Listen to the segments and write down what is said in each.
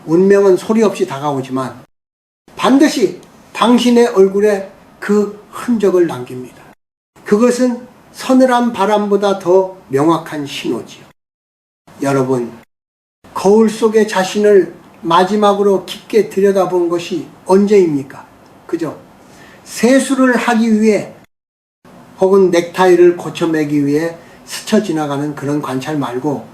운명은 소리 없이 다가오지만 반드시 당신의 얼굴에 그 흔적을 남깁니다. 그것은 서늘한 바람보다 더 명확한 신호지요. 여러분, 거울 속의 자신을 마지막으로 깊게 들여다본 것이 언제입니까? 그죠? 세수를 하기 위해 혹은 넥타이를 고쳐매기 위해 스쳐 지나가는 그런 관찰 말고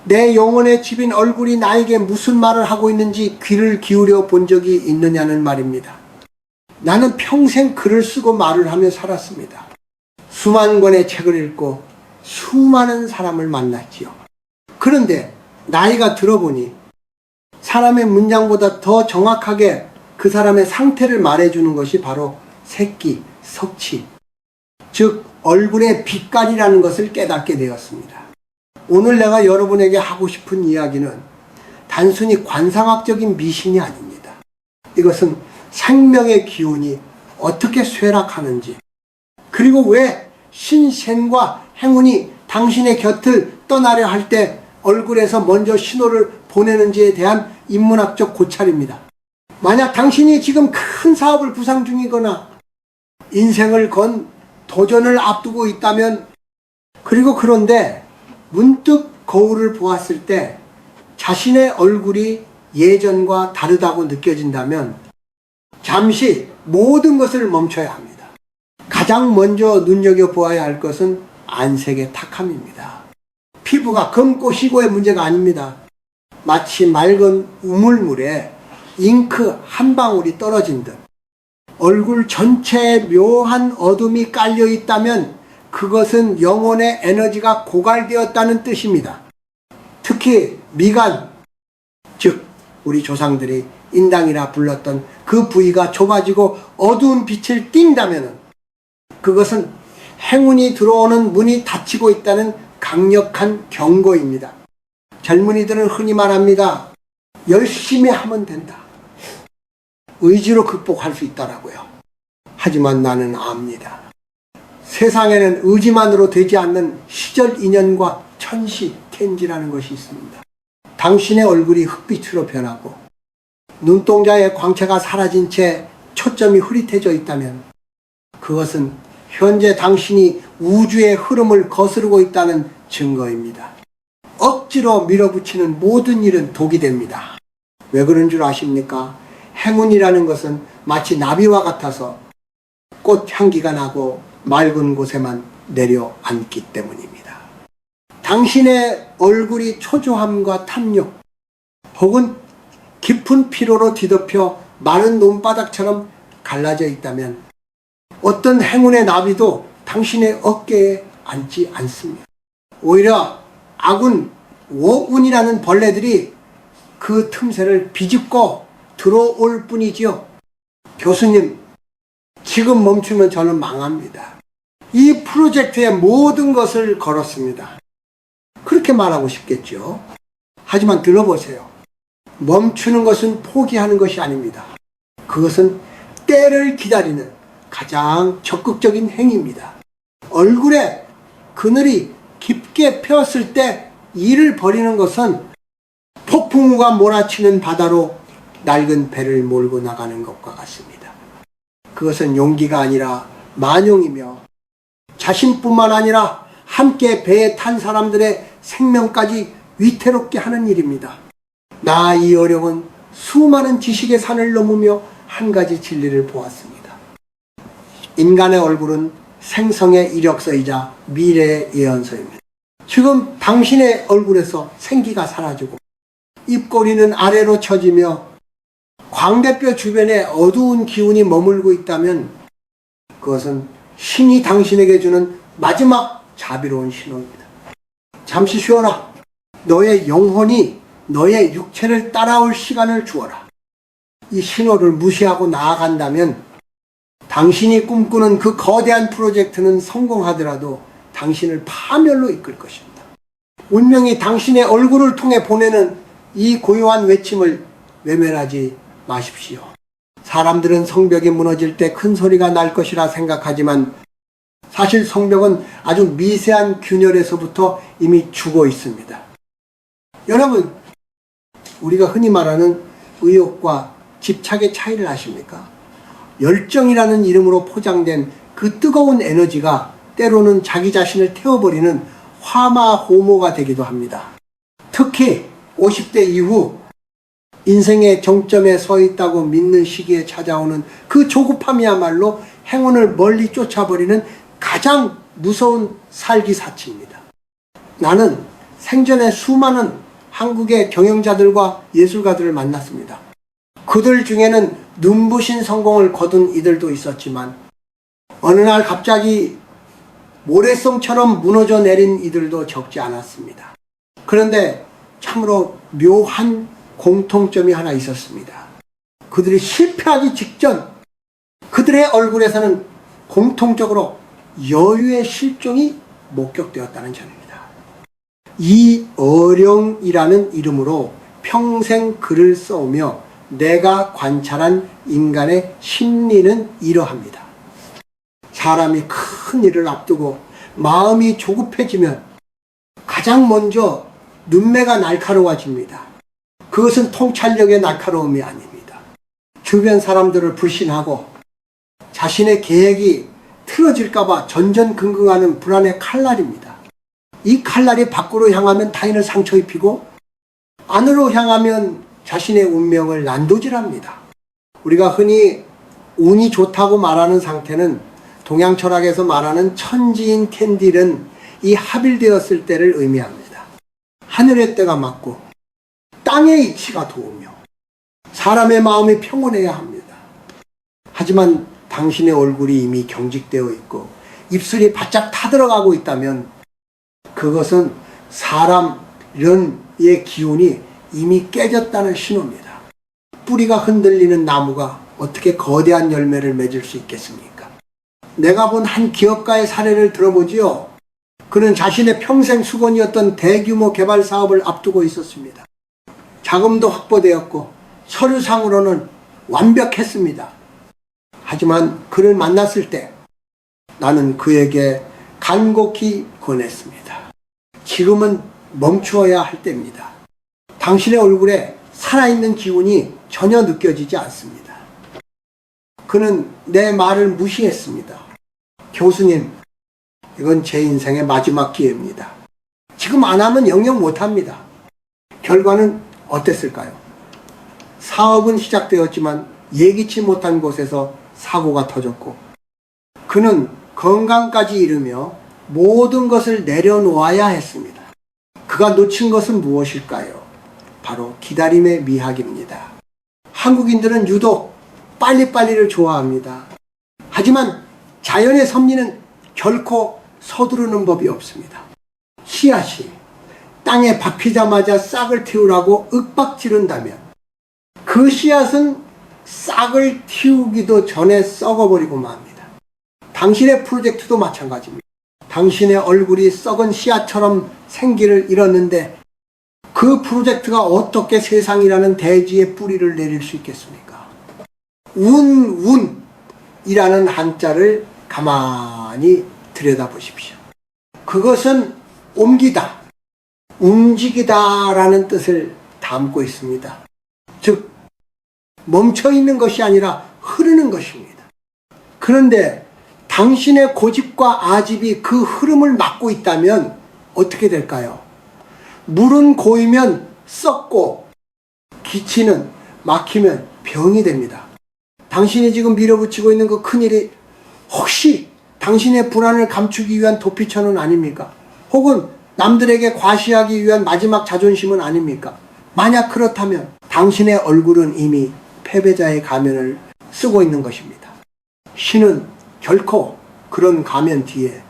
내 영혼의 집인 얼굴이 나에게 무슨 말을 하고 있는지 귀를 기울여 본 적이 있느냐는 말입니다. 나는 평생 글을 쓰고 말을 하며 살았습니다. 수만 권의 책을 읽고 수많은 사람을 만났지요. 그런데 나이가 들어보니 사람의 문장보다 더 정확하게 그 사람의 상태를 말해주는 것이 바로 색기, 석치, 즉 얼굴의 빛깔이라는 것을 깨닫게 되었습니다. 오늘 내가 여러분에게 하고 싶은 이야기는 단순히 관상학적인 미신이 아닙니다. 이것은 생명의 기운이 어떻게 쇠락하는지, 그리고 왜 신센과 행운이 당신의 곁을 떠나려 할 때 얼굴에서 먼저 신호를 보내는지에 대한 인문학적 고찰입니다. 만약 당신이 지금 큰 사업을 부상 중이거나 인생을 건 도전을 앞두고 있다면, 그리고 그런데 문득 거울을 보았을 때 자신의 얼굴이 예전과 다르다고 느껴진다면 잠시 모든 것을 멈춰야 합니다. 가장 먼저 눈여겨보아야 할 것은 안색의 탁함입니다. 피부가 검고 희고의 문제가 아닙니다. 마치 맑은 우물물에 잉크 한 방울이 떨어진 듯 얼굴 전체에 묘한 어둠이 깔려 있다면 그것은 영혼의 에너지가 고갈되었다는 뜻입니다. 특히 미간, 즉 우리 조상들이 인당이라 불렀던 그 부위가 좁아지고 어두운 빛을 띈다면 그것은 행운이 들어오는 문이 닫히고 있다는 강력한 경고입니다. 젊은이들은 흔히 말합니다. 열심히 하면 된다. 의지로 극복할 수 있다라고요. 하지만 나는 압니다. 세상에는 의지만으로 되지 않는 시절 인연과 천시, 텐지라는 것이 있습니다. 당신의 얼굴이 흑빛으로 변하고 눈동자의 광채가 사라진 채 초점이 흐릿해져 있다면 그것은 현재 당신이 우주의 흐름을 거스르고 있다는 증거입니다. 억지로 밀어붙이는 모든 일은 독이 됩니다. 왜 그런 줄 아십니까? 행운이라는 것은 마치 나비와 같아서 꽃 향기가 나고 맑은 곳에만 내려앉기 때문입니다. 당신의 얼굴이 초조함과 탐욕 혹은 깊은 피로로 뒤덮여 마른 논바닥처럼 갈라져 있다면 어떤 행운의 나비도 당신의 어깨에 앉지 않습니다. 오히려 악운, 워운이라는 벌레들이 그 틈새를 비집고 들어올 뿐이지요. 교수님, 지금 멈추면 저는 망합니다. 이 프로젝트에 모든 것을 걸었습니다. 그렇게 말하고 싶겠죠. 하지만 들어보세요. 멈추는 것은 포기하는 것이 아닙니다. 그것은 때를 기다리는 가장 적극적인 행위입니다. 얼굴에 그늘이 깊게 펴었을 때 일을 벌이는 것은 폭풍우가 몰아치는 바다로 낡은 배를 몰고 나가는 것과 같습니다. 그것은 용기가 아니라 만용이며 자신뿐만 아니라 함께 배에 탄 사람들의 생명까지 위태롭게 하는 일입니다. 나 이 어령은 수많은 지식의 산을 넘으며 한 가지 진리를 보았습니다. 인간의 얼굴은 생성의 이력서이자 미래의 예언서입니다. 지금 당신의 얼굴에서 생기가 사라지고 입꼬리는 아래로 처지며 광대뼈 주변에 어두운 기운이 머물고 있다면 그것은 신이 당신에게 주는 마지막 자비로운 신호입니다. 잠시 쉬어라. 너의 영혼이 너의 육체를 따라올 시간을 주어라. 이 신호를 무시하고 나아간다면 당신이 꿈꾸는 그 거대한 프로젝트는 성공하더라도 당신을 파멸로 이끌 것입니다. 운명이 당신의 얼굴을 통해 보내는 이 고요한 외침을 외면하지 마십시오. 사람들은 성벽이 무너질 때 큰 소리가 날 것이라 생각하지만 사실 성벽은 아주 미세한 균열에서부터 이미 죽어 있습니다. 여러분, 우리가 흔히 말하는 의욕과 집착의 차이를 아십니까? 열정이라는 이름으로 포장된 그 뜨거운 에너지가 때로는 자기 자신을 태워버리는 화마호모가 되기도 합니다. 특히 50대 이후 인생의 정점에 서 있다고 믿는 시기에 찾아오는 그 조급함이야말로 행운을 멀리 쫓아버리는 가장 무서운 살기사치입니다. 나는 생전에 수많은 한국의 경영자들과 예술가들을 만났습니다. 그들 중에는 눈부신 성공을 거둔 이들도 있었지만 어느 날 갑자기 모래성처럼 무너져 내린 이들도 적지 않았습니다. 그런데 참으로 묘한 공통점이 하나 있었습니다. 그들이 실패하기 직전 그들의 얼굴에서는 공통적으로 여유의 실종이 목격되었다는 점입니다. 이어령이라는 이름으로 평생 글을 써오며 내가 관찰한 인간의 심리는 이러합니다. 사람이 큰 일을 앞두고 마음이 조급해지면 가장 먼저 눈매가 날카로워집니다. 그것은 통찰력의 날카로움이 아닙니다. 주변 사람들을 불신하고 자신의 계획이 틀어질까봐 전전긍긍하는 불안의 칼날입니다. 이 칼날이 밖으로 향하면 타인을 상처 입히고 안으로 향하면 자신의 운명을 난도질합니다. 우리가 흔히 운이 좋다고 말하는 상태는 동양 철학에서 말하는 천지인 캔딜은 이 합일되었을 때를 의미합니다. 하늘의 때가 맞고 땅의 이치가 도우며 사람의 마음이 평온해야 합니다. 하지만 당신의 얼굴이 이미 경직되어 있고 입술이 바짝 타들어가고 있다면 그것은 사람의 기운이 이미 깨졌다는 신호입니다. 뿌리가 흔들리는 나무가 어떻게 거대한 열매를 맺을 수 있겠습니까? 내가 본 한 기업가의 사례를 들어보지요. 그는 자신의 평생 수건이었던 대규모 개발 사업을 앞두고 있었습니다. 자금도 확보되었고 서류상으로는 완벽했습니다. 하지만 그를 만났을 때 나는 그에게 간곡히 권했습니다. 지금은 멈추어야 할 때입니다. 당신의 얼굴에 살아있는 기운이 전혀 느껴지지 않습니다. 그는 내 말을 무시했습니다. 교수님, 이건 제 인생의 마지막 기회입니다. 지금 안 하면 영영 못합니다. 결과는 어땠을까요? 사업은 시작되었지만 예기치 못한 곳에서 사고가 터졌고 그는 건강까지 잃으며 모든 것을 내려놓아야 했습니다. 그가 놓친 것은 무엇일까요? 바로 기다림의 미학입니다. 한국인들은 유독 빨리빨리를 좋아합니다. 하지만 자연의 섭리는 결코 서두르는 법이 없습니다. 씨앗이 땅에 박히자마자 싹을 틔우라고 윽박지른다면 그 씨앗은 싹을 틔우기도 전에 썩어버리고 맙니다. 당신의 프로젝트도 마찬가지입니다. 당신의 얼굴이 썩은 씨앗처럼 생기를 잃었는데 그 프로젝트가 어떻게 세상이라는 대지에 뿌리를 내릴 수 있겠습니까? 운이라는 한자를 가만히 들여다보십시오. 그것은 옮기다, 움직이다 라는 뜻을 담고 있습니다. 즉 멈춰있는 것이 아니라 흐르는 것입니다. 그런데 당신의 고집과 아집이 그 흐름을 막고 있다면 어떻게 될까요? 물은 고이면 썩고 기치는 막히면 병이 됩니다. 당신이 지금 밀어붙이고 있는 그 큰일이 혹시 당신의 불안을 감추기 위한 도피처는 아닙니까? 혹은 남들에게 과시하기 위한 마지막 자존심은 아닙니까? 만약 그렇다면 당신의 얼굴은 이미 패배자의 가면을 쓰고 있는 것입니다. 신은 결코 그런 가면 뒤에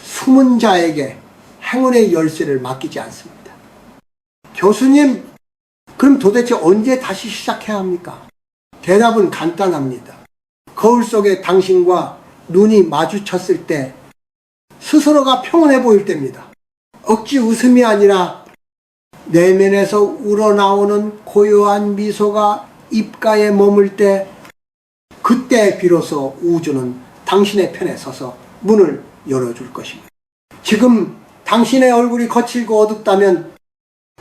숨은 자에게 행운의 열쇠를 맡기지 않습니다. 교수님, 그럼 도대체 언제 다시 시작해야 합니까? 대답은 간단합니다. 거울 속에 당신과 눈이 마주쳤을 때 스스로가 평온해 보일 때입니다. 억지 웃음이 아니라 내면에서 우러나오는 고요한 미소가 입가에 머물 때 그때 비로소 우주는 당신의 편에 서서 문을 열어줄 것입니다. 지금 당신의 얼굴이 거칠고 어둡다면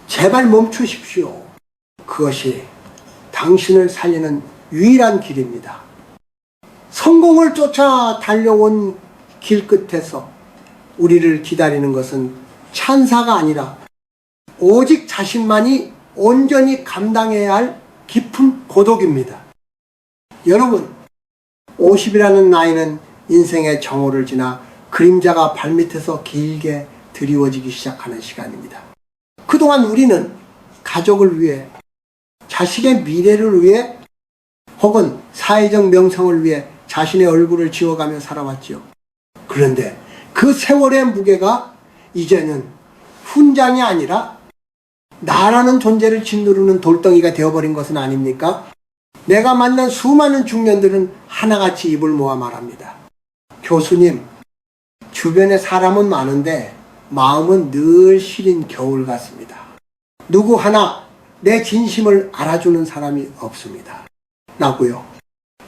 제발 멈추십시오. 그것이 당신을 살리는 유일한 길입니다. 성공을 쫓아 달려온 길 끝에서 우리를 기다리는 것은 찬사가 아니라 오직 자신만이 온전히 감당해야 할 깊은 고독입니다. 여러분, 50이라는 나이는 인생의 정오를 지나 그림자가 발밑에서 길게 드리워지기 시작하는 시간입니다. 그동안 우리는 가족을 위해, 자식의 미래를 위해, 혹은 사회적 명성을 위해 자신의 얼굴을 지워가며 살아왔죠. 그런데 그 세월의 무게가 이제는 훈장이 아니라 나라는 존재를 짓누르는 돌덩이가 되어버린 것은 아닙니까? 내가 만난 수많은 중년들은 하나같이 입을 모아 말합니다. 교수님, 주변에 사람은 많은데 마음은 늘 시린 겨울 같습니다. 누구 하나 내 진심을 알아주는 사람이 없습니다. 라고요.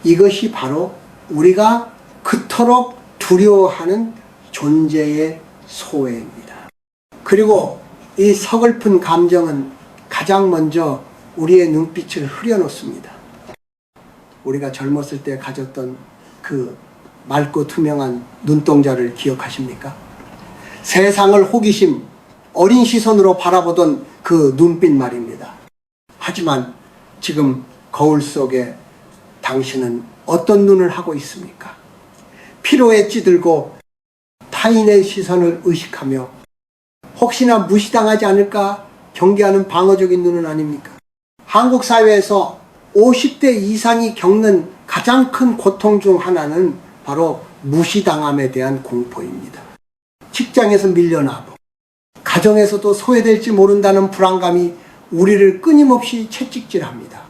이것이 바로 우리가 그토록 두려워하는 존재의 소외입니다. 그리고 이 서글픈 감정은 가장 먼저 우리의 눈빛을 흐려놓습니다. 우리가 젊었을 때 가졌던 그 맑고 투명한 눈동자를 기억하십니까? 세상을 호기심, 어린 시선으로 바라보던 그 눈빛 말입니다. 하지만 지금 거울 속에 당신은 어떤 눈을 하고 있습니까? 피로에 찌들고 타인의 시선을 의식하며 혹시나 무시당하지 않을까 경계하는 방어적인 눈은 아닙니까? 한국 사회에서 50대 이상이 겪는 가장 큰 고통 중 하나는 바로 무시당함에 대한 공포입니다. 직장에서 밀려나고 가정에서도 소외될지 모른다는 불안감이 우리를 끊임없이 채찍질합니다.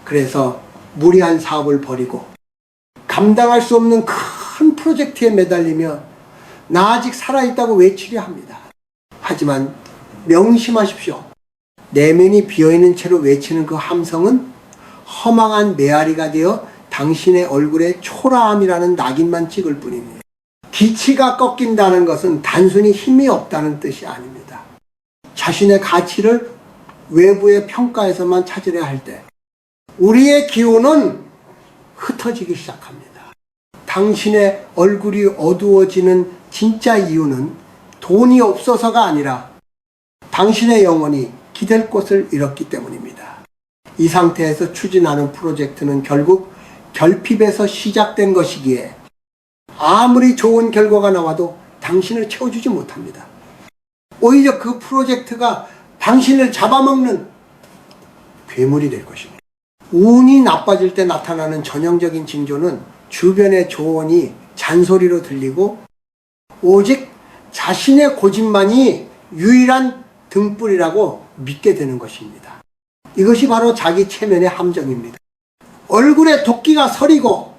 그래서 무리한 사업을 벌이고 감당할 수 없는 큰 프로젝트에 매달리며 나 아직 살아있다고 외치려 합니다. 하지만 명심하십시오. 내면이 비어있는 채로 외치는 그 함성은 허망한 메아리가 되어 당신의 얼굴에 초라함이라는 낙인만 찍을 뿐입니다. 기치가 꺾인다는 것은 단순히 힘이 없다는 뜻이 아닙니다. 자신의 가치를 외부의 평가에서만 찾으려 할 때 우리의 기운은 흩어지기 시작합니다. 당신의 얼굴이 어두워지는 진짜 이유는 돈이 없어서가 아니라 당신의 영혼이 기댈 곳을 잃었기 때문입니다. 이 상태에서 추진하는 프로젝트는 결국 결핍에서 시작된 것이기에 아무리 좋은 결과가 나와도 당신을 채워주지 못합니다. 오히려 그 프로젝트가 당신을 잡아먹는 괴물이 될 것입니다. 운이 나빠질 때 나타나는 전형적인 징조는 주변의 조언이 잔소리로 들리고 오직 자신의 고집만이 유일한 등불이라고 믿게 되는 것입니다. 이것이 바로 자기 체면의 함정입니다. 얼굴에 도끼가 서리고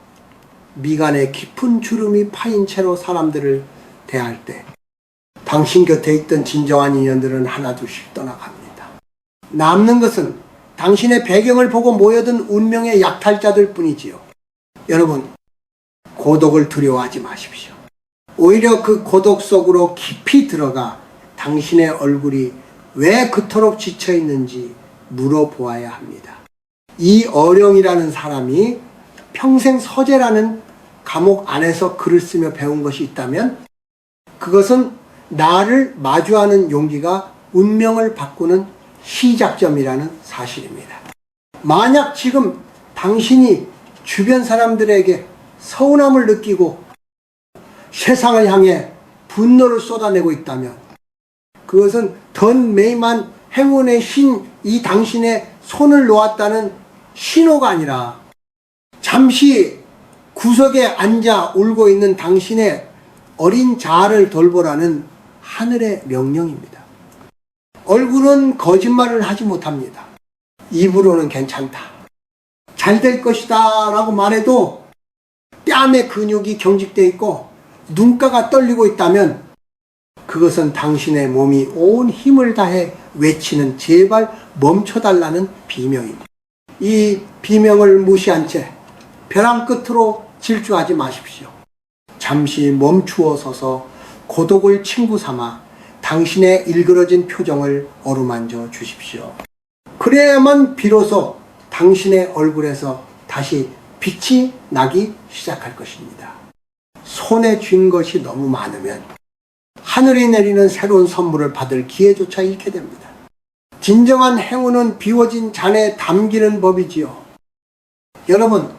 미간에 깊은 주름이 파인 채로 사람들을 대할 때 당신 곁에 있던 진정한 인연들은 하나둘씩 떠나갑니다. 남는 것은 당신의 배경을 보고 모여든 운명의 약탈자들 뿐이지요. 여러분, 고독을 두려워하지 마십시오. 오히려 그 고독 속으로 깊이 들어가 당신의 얼굴이 왜 그토록 지쳐 있는지 물어보아야 합니다. 이 어령이라는 사람이 평생 서재라는 감옥 안에서 글을 쓰며 배운 것이 있다면 그것은 나를 마주하는 용기가 운명을 바꾸는 시작점이라는 사실입니다. 만약 지금 당신이 주변 사람들에게 서운함을 느끼고 세상을 향해 분노를 쏟아내고 있다면 그것은 던 메이만 행운의 신 이 당신의 손을 놓았다는 신호가 아니라 잠시 구석에 앉아 울고 있는 당신의 어린 자아를 돌보라는 하늘의 명령입니다. 얼굴은 거짓말을 하지 못합니다. 입으로는 괜찮다, 잘 될 것이다 라고 말해도 뺨에 근육이 경직되어 있고 눈가가 떨리고 있다면 그것은 당신의 몸이 온 힘을 다해 외치는 제발 멈춰달라는 비명입니다. 이 비명을 무시한 채 벼랑 끝으로 질주하지 마십시오. 잠시 멈추어 서서 고독을 친구 삼아 당신의 일그러진 표정을 어루만져 주십시오. 그래야만 비로소 당신의 얼굴에서 다시 빛이 나기 시작할 것입니다. 손에 쥔 것이 너무 많으면 하늘이 내리는 새로운 선물을 받을 기회조차 잃게 됩니다. 진정한 행운은 비워진 잔에 담기는 법이지요. 여러분,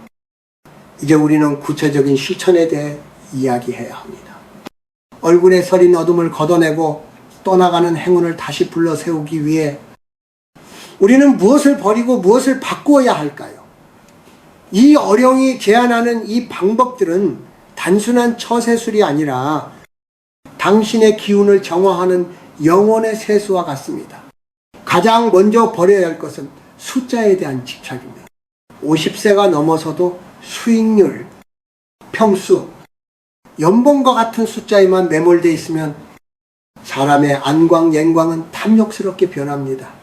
이제 우리는 구체적인 실천에 대해 이야기해야 합니다. 얼굴에 서린 어둠을 걷어내고 떠나가는 행운을 다시 불러 세우기 위해 우리는 무엇을 버리고 무엇을 바꾸어야 할까요? 이 어령이 제안하는 이 방법들은 단순한 처세술이 아니라 당신의 기운을 정화하는 영혼의 세수와 같습니다. 가장 먼저 버려야 할 것은 숫자에 대한 집착입니다. 50세가 넘어서도 수익률, 평수, 연봉과 같은 숫자에만 매몰되어 있으면 사람의 안광, 영광은 탐욕스럽게 변합니다.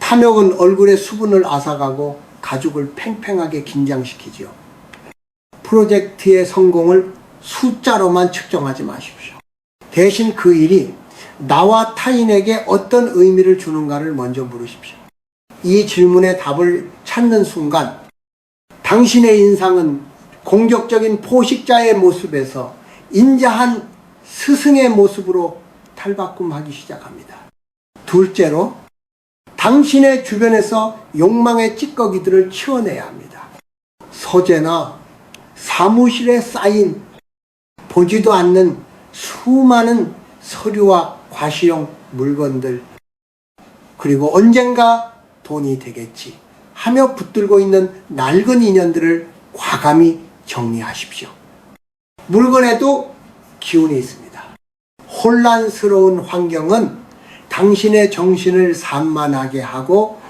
탐욕은 얼굴의 수분을 앗아가고 가죽을 팽팽하게 긴장시키지요. 프로젝트의 성공을 숫자로만 측정하지 마십시오. 대신 그 일이 나와 타인에게 어떤 의미를 주는가를 먼저 물으십시오. 이 질문의 답을 찾는 순간 당신의 인상은 공격적인 포식자의 모습에서 인자한 스승의 모습으로 탈바꿈하기 시작합니다. 둘째로, 당신의 주변에서 욕망의 찌꺼기들을 치워내야 합니다. 서재나 사무실에 쌓인 보지도 않는 수많은 서류와 과시용 물건들, 그리고 언젠가 돈이 되겠지 하며 붙들고 있는 낡은 인연들을 과감히 정리하십시오. 물건에도 기운이 있습니다. 혼란스러운 환경은 당신의 정신을 산만하게 하고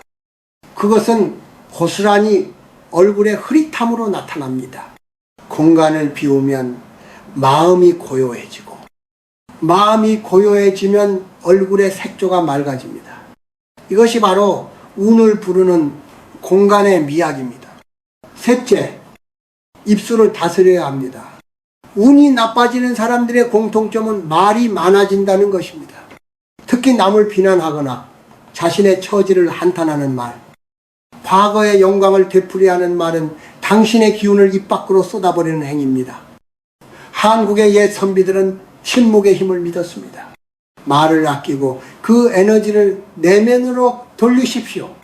그것은 고스란히 얼굴의 흐릿함으로 나타납니다. 공간을 비우면 마음이 고요해지고 마음이 고요해지면 얼굴의 색조가 맑아집니다. 이것이 바로 운을 부르는 공간의 미학입니다. 셋째, 입술을 다스려야 합니다. 운이 나빠지는 사람들의 공통점은 말이 많아진다는 것입니다. 특히 남을 비난하거나 자신의 처지를 한탄하는 말, 과거의 영광을 되풀이하는 말은 당신의 기운을 입 밖으로 쏟아버리는 행위입니다. 한국의 옛 선비들은 침묵의 힘을 믿었습니다. 말을 아끼고 그 에너지를 내면으로 돌리십시오.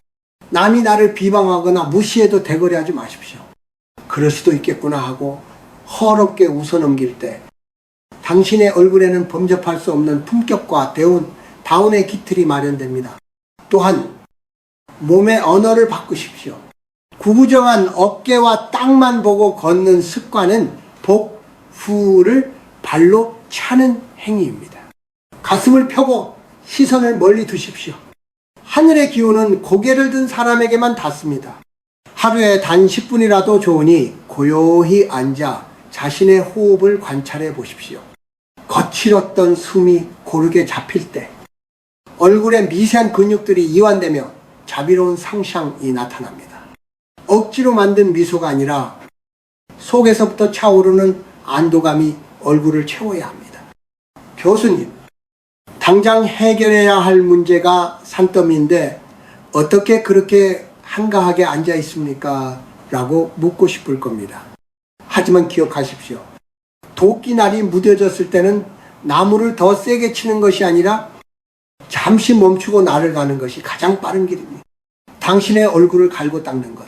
남이 나를 비방하거나 무시해도 대거리하지 마십시오. 그럴 수도 있겠구나 하고 허럽게 웃어넘길 때 당신의 얼굴에는 범접할 수 없는 품격과 다운의 깃틀이 마련됩니다. 또한 몸의 언어를 바꾸십시오. 구부정한 어깨와 땅만 보고 걷는 습관은 복후를 발로 차는 행위입니다. 가슴을 펴고 시선을 멀리 두십시오. 하늘의 기운은 고개를 든 사람에게만 닿습니다. 하루에 단 10분이라도 좋으니 고요히 앉아 자신의 호흡을 관찰해 보십시오. 거칠었던 숨이 고르게 잡힐 때 얼굴의 미세한 근육들이 이완되며 자비로운 상상이 나타납니다. 억지로 만든 미소가 아니라 속에서부터 차오르는 안도감이 얼굴을 채워야 합니다. 교수님, 당장 해결해야 할 문제가 산더미인데 어떻게 그렇게 한가하게 앉아 있습니까? 라고 묻고 싶을 겁니다. 하지만 기억하십시오. 도끼날이 무뎌졌을 때는 나무를 더 세게 치는 것이 아니라 잠시 멈추고 날을 가는 것이 가장 빠른 길입니다. 당신의 얼굴을 갈고 닦는 것.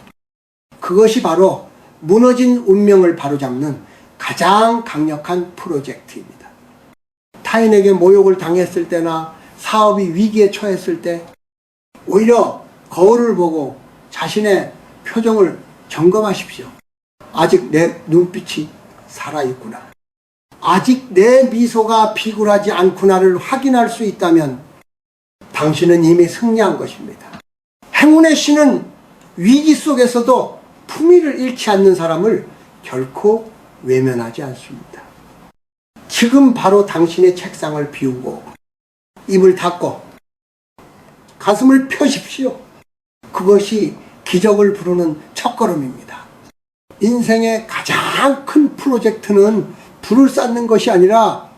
그것이 바로 무너진 운명을 바로잡는 가장 강력한 프로젝트입니다. 타인에게 모욕을 당했을 때나 사업이 위기에 처했을 때 오히려 거울을 보고 자신의 표정을 점검하십시오. 아직 내 눈빛이 살아있구나. 아직 내 미소가 비굴하지 않구나를 확인할 수 있다면 당신은 이미 승리한 것입니다. 행운의 신은 위기 속에서도 품위를 잃지 않는 사람을 결코 외면하지 않습니다. 지금 바로 당신의 책상을 비우고 입을 닫고 가슴을 펴십시오. 그것이 기적을 부르는 첫걸음입니다. 인생의 가장 큰 프로젝트는 불을 쌓는 것이 아니라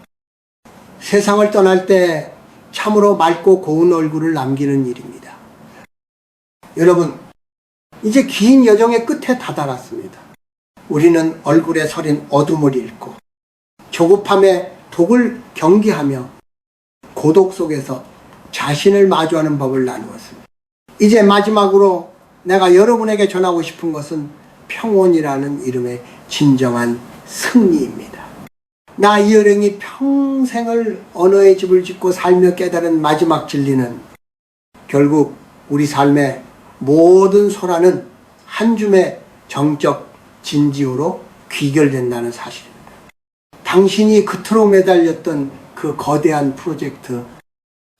세상을 떠날 때 참으로 맑고 고운 얼굴을 남기는 일입니다. 여러분, 이제 긴 여정의 끝에 다다랐습니다. 우리는 얼굴에 서린 어둠을 잃고 조급함에 독을 경계하며 고독 속에서 자신을 마주하는 법을 나누었습니다. 이제 마지막으로 내가 여러분에게 전하고 싶은 것은 평온이라는 이름의 진정한 승리입니다. 나 이어령이 평생을 언어의 집을 짓고 살며 깨달은 마지막 진리는 결국 우리 삶의 모든 소란은 한 줌의 정적 진지호로 귀결된다는 사실입니다. 당신이 그토록 매달렸던 그 거대한 프로젝트,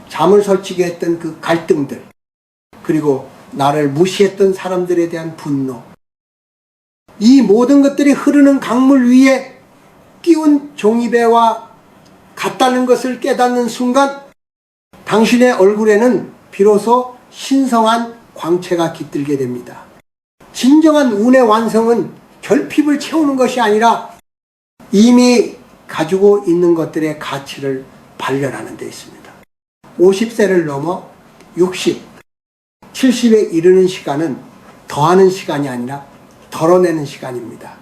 잠을 설치게 했던 그 갈등들, 그리고 나를 무시했던 사람들에 대한 분노, 이 모든 것들이 흐르는 강물 위에 띄운 종이배와 같다는 것을 깨닫는 순간 당신의 얼굴에는 비로소 신성한 광채가 깃들게 됩니다. 진정한 운의 완성은 결핍을 채우는 것이 아니라 이미 가지고 있는 것들의 가치를 발견하는 데 있습니다. 50세를 넘어 60, 70에 이르는 시간은 더하는 시간이 아니라 덜어내는 시간입니다.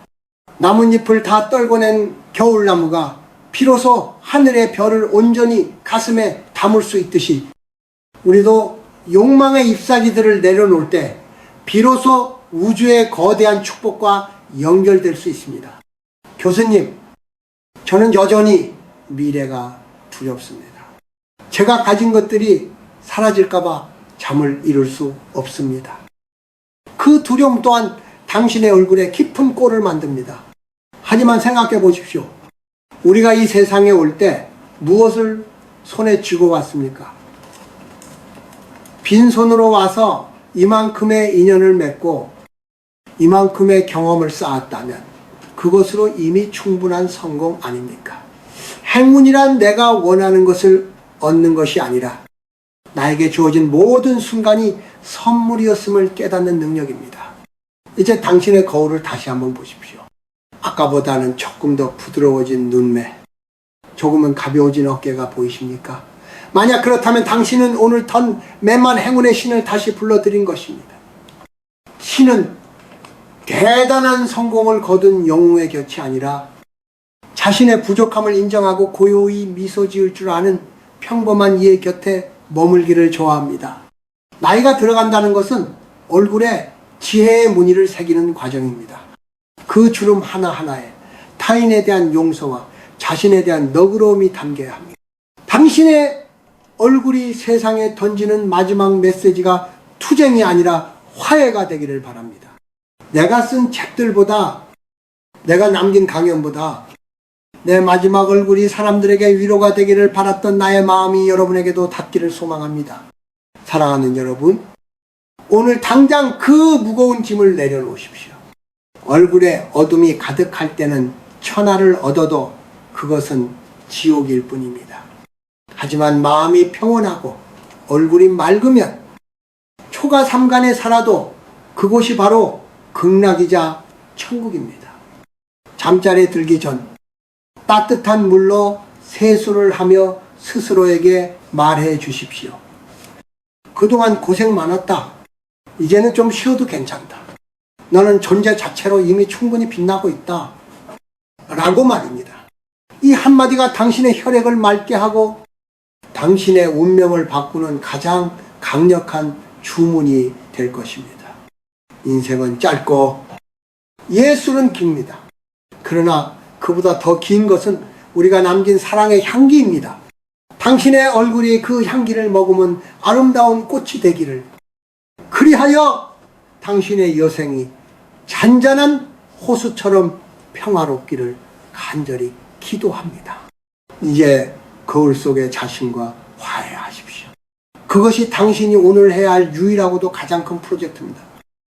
나뭇잎을 다 떨궈낸 겨울나무가 비로소 하늘의 별을 온전히 가슴에 담을 수 있듯이 우리도 욕망의 잎사귀들을 내려놓을 때 비로소 우주의 거대한 축복과 연결될 수 있습니다. 교수님, 저는 여전히 미래가 두렵습니다. 제가 가진 것들이 사라질까봐 잠을 이룰 수 없습니다. 그 두려움 또한 당신의 얼굴에 깊은 꼴을 만듭니다. 하지만 생각해 보십시오. 우리가 이 세상에 올 때 무엇을 손에 쥐고 왔습니까? 빈손으로 와서 이만큼의 인연을 맺고 이만큼의 경험을 쌓았다면 그것으로 이미 충분한 성공 아닙니까? 행운이란 내가 원하는 것을 얻는 것이 아니라 나에게 주어진 모든 순간이 선물이었음을 깨닫는 능력입니다. 이제 당신의 거울을 다시 한번 보십시오. 아까보다는 조금 더 부드러워진 눈매, 조금은 가벼워진 어깨가 보이십니까? 만약 그렇다면 당신은 오늘 던 맨만 행운의 신을 다시 불러들인 것입니다. 신은 대단한 성공을 거둔 영웅의 곁이 아니라 자신의 부족함을 인정하고 고요히 미소 지을 줄 아는 평범한 이의 곁에 머물기를 좋아합니다. 나이가 들어간다는 것은 얼굴에 지혜의 무늬를 새기는 과정입니다. 그 주름 하나하나에 타인에 대한 용서와 자신에 대한 너그러움이 담겨야 합니다. 당신의 얼굴이 세상에 던지는 마지막 메시지가 투쟁이 아니라 화해가 되기를 바랍니다. 내가 쓴 책들보다, 내가 남긴 강연보다 내 마지막 얼굴이 사람들에게 위로가 되기를 바랐던 나의 마음이 여러분에게도 닿기를 소망합니다. 사랑하는 여러분, 오늘 당장 그 무거운 짐을 내려놓으십시오. 얼굴에 어둠이 가득할 때는 천하를 얻어도 그것은 지옥일 뿐입니다. 하지만 마음이 평온하고 얼굴이 맑으면 초가 삼간에 살아도 그곳이 바로 극락이자 천국입니다. 잠자리에 들기 전 따뜻한 물로 세수를 하며 스스로에게 말해 주십시오. 그동안 고생 많았다. 이제는 좀 쉬어도 괜찮다. 너는 존재 자체로 이미 충분히 빛나고 있다. 라고 말입니다. 이 한마디가 당신의 혈액을 맑게 하고 당신의 운명을 바꾸는 가장 강력한 주문이 될 것입니다. 인생은 짧고 예술은 깁니다. 그러나 그보다 더 긴 것은 우리가 남긴 사랑의 향기입니다. 당신의 얼굴이 그 향기를 머금은 아름다운 꽃이 되기를, 그리하여 당신의 여생이 잔잔한 호수처럼 평화롭기를 간절히 기도합니다. 이제 거울 속의 자신과 화해하십시오. 그것이 당신이 오늘 해야 할 유일하고도 가장 큰 프로젝트입니다.